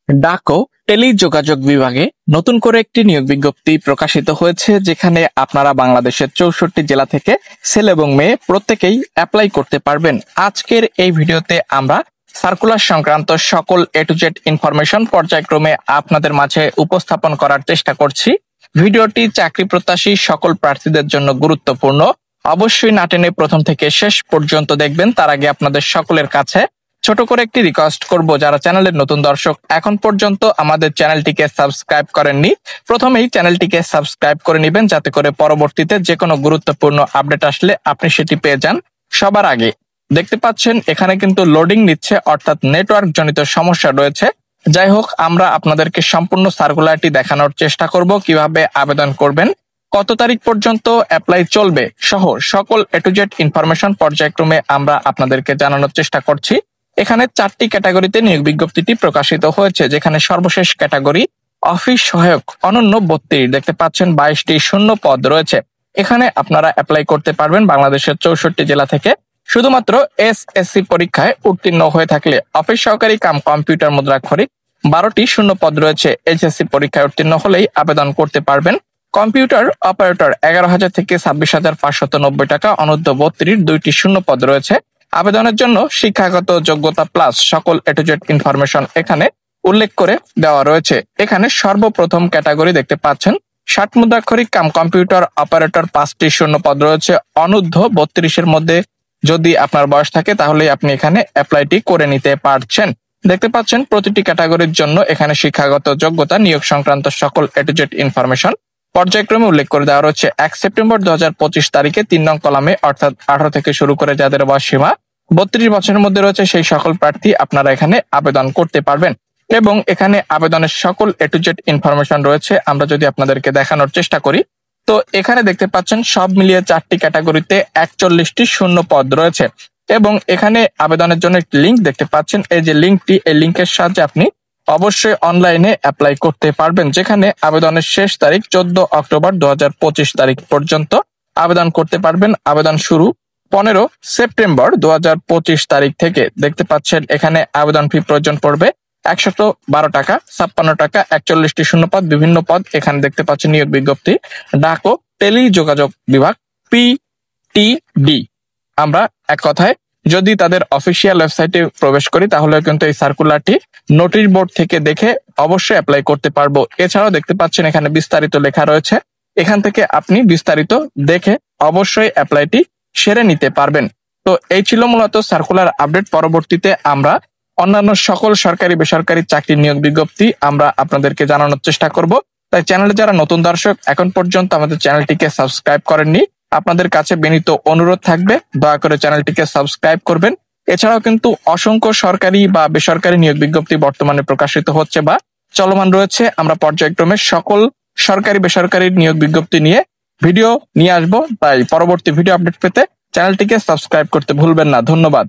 ডাকো টেলিযোগাযোগ বিভাগে নতুন করে একটি নিয়োগ বিজ্ঞপ্তি প্রকাশিত হয়েছে, যেখানে আপনারা বাংলাদেশের 64 জেলা থেকে ছেলে এবং মেয়ে প্রত্যেকেই অ্যাপ্লাই করতে পারবেন। আজকের এই ভিডিওতে আমরা সার্কুলার সংক্রান্ত সকল এ টু জেড ইনফরমেশন পর্যায়ক্রমে আপনাদের মাঝে উপস্থাপন করার চেষ্টা করছি। ভিডিওটি চাকরি প্রত্যাশী সকল প্রার্থীদের জন্য গুরুত্বপূর্ণ। অবশ্যই না টেনে প্রথম থেকে শেষ পর্যন্ত দেখবেন। তার আগে আপনাদের সকলের কাছে ছোট করে একটি রিকোয়েস্ট করব, যারা চ্যানেলের নতুন দর্শক এখন পর্যন্ত আমাদের চ্যানেলটিকে সাবস্ক্রাইব করেননি, প্রথমেই চ্যানেলটিকে সাবস্ক্রাইব করে নেবেন, যাতে করে পরবর্তীতে যে কোনো গুরুত্বপূর্ণ আপডেট আসলে আপনি সেটি পেয়ে যান সবার আগে। দেখতে পাচ্ছেন এখানে কিন্তু লোডিং নিচ্ছে, অর্থাৎ নেটওয়ার্ক জনিত সমস্যা রয়েছে। যাই হোক, আমরা আপনাদেরকে সম্পূর্ণ সার্কুলারটি দেখানোর চেষ্টা করব, কিভাবে আবেদন করবেন, কত তারিখ পর্যন্ত অ্যাপ্লাই চলবে সহ সকল এ টু জেড ইনফরমেশন পর্যায়ক্রমে আমরা আপনাদেরকে জানানোর চেষ্টা করছি। এখানে 4টি ক্যাটাগরিতে নিয়োগ বিজ্ঞপ্তিটি প্রকাশিত হয়েছে, যেখানে সর্বশেষ ক্যাটাগরি অফিস সহায়ক অনন্য 32। দেখতে পাচ্ছেন 22টি শূন্য পদ রয়েছে। এখানে আপনারা অ্যাপ্লাই করতে পারবেন বাংলাদেশের 64 জেলা থেকে। শুধুমাত্র এসএসসি পরীক্ষায় উত্তীর্ণ হয়ে থাকলে অফিস সহকারী কাম কম্পিউটার মুদ্রাক্ষরিক 12টি শূন্য পদ রয়েছে। এইচএসসি পরীক্ষায় উত্তীর্ণ হলেই আবেদন করতে পারবেন। কম্পিউটার অপারেটর 11,000 থেকে 26,590 টাকা, অনূর্ধ্ব 32 2টি শূন্য পদ রয়েছে। আবেদনের জন্য শিক্ষাগত যোগ্যতা প্লাস সকল এ টু জেড ইনফরমেশন এখানে উল্লেখ করে দেওয়া রয়েছে। এখানে সর্বপ্রথম ক্যাটাগরি দেখতে পাচ্ছেন 60 মুদ্রাক্ষরিক কাম কম্পিউটার অপারেটর 5টি শূন্য পদ রয়েছে। অনূর্ধ্ব 32-এর মধ্যে যদি আপনার বয়স থাকে তাহলে আপনি এখানে অ্যাপ্লাইটি করে নিতে পারছেন। দেখতে পাচ্ছেন প্রতিটি ক্যাটাগরির জন্য এখানে শিক্ষাগত যোগ্যতা, নিয়োগ সংক্রান্ত সকল এ টু জেড ইনফরমেশন পর্যায়ক্রমে উল্লেখ করে দেওয়া রয়েছে। 1 সেপ্টেম্বর 2025 তারিখে 3 নং কলামে, অর্থাৎ 18 থেকে শুরু করে যাদের বয়স সীমা 32 বছরের মধ্যে রয়েছে সেই সকল প্রার্থী আপনারা এখানে আবেদন করতে পারবেন। এবং এখানে আবেদনের সকল এ টু জেড ইনফরমেশন রয়েছে। আমরা যদি আপনাদেরকে দেখানোর চেষ্টা করি, তো এখানে দেখতে পাচ্ছেন সব মিলিয়ে 4টি ক্যাটাগরিতে 41টি শূন্য পদ রয়েছে। এবং এখানে আবেদনের জন্য একটি লিঙ্ক দেখতে পাচ্ছেন। এই যে লিঙ্কটি, এই লিঙ্কের সাহায্যে আপনি অবশ্যই অনলাইনে অ্যাপ্লাই করতে পারবেন, যেখানে আবেদনের শেষ তারিখ 14 অক্টোবর 2025 তারিখ পর্যন্ত আবেদন করতে পারবেন। আবেদন শুরু 15 সেপ্টেম্বর 2025 তারিখ থেকে। দেখতে পাচ্ছেন এখানে আবেদন ফি প্রয়োজন পড়বে 112 টাকা, 56 টাকা, 41টি শূন্য পদ, বিভিন্ন পদ। এখানে দেখতে পাচ্ছেন নিয়োগ বিজ্ঞপ্তি ডাকো টেলিযোগাযোগ বিভাগ পিটিডি। আমরা এক কথায় যদি তাদের অফিসিয়াল ওয়েবসাইটে প্রবেশ করি তাহলে কিন্তু এই সার্কুলারটি নোটিশ বোর্ড থেকে দেখে অবশ্যই অ্যাপ্লাই করতে পারবো। এছাড়াও দেখতে পাচ্ছেন এখানে বিস্তারিত লেখা রয়েছে, এখান থেকে আপনি বিস্তারিত দেখে অবশ্যই অ্যাপ্লাইটি সেরে নিতে পারবেন। তো এই ছিল মূলত সার্কুলার আপডেট। পরবর্তীতে আমরা অন্যান্য সকল সরকারি বেসরকারি চাকরির নিয়োগ বিজ্ঞপ্তি আমরা আপনাদেরকে জানানোর চেষ্টা করব। তাই চ্যানেলে যারা নতুন দর্শক এখন পর্যন্ত আমাদের চ্যানেলটিকে সাবস্ক্রাইব করেননি, আপনাদের কাছে বিনীত অনুরোধ থাকবে দয়া করে চ্যানেলটিকে সাবস্ক্রাইব করবেন। এছাড়াও কিন্তু অসংখ্য সরকারি বা বেসরকারি নিয়োগ বিজ্ঞপ্তি বর্তমানে প্রকাশিত হচ্ছে বা চলমান রয়েছে। আমরা পর্যায়ক্রমে সকল সরকারি বেসরকারি নিয়োগ বিজ্ঞপ্তি নিয়ে ভিডিও নিয়ে আসবো। তাই পরবর্তী ভিডিও আপডেট পেতে চ্যানেলটিকে সাবস্ক্রাইব করতে ভুলবেন না। ধন্যবাদ।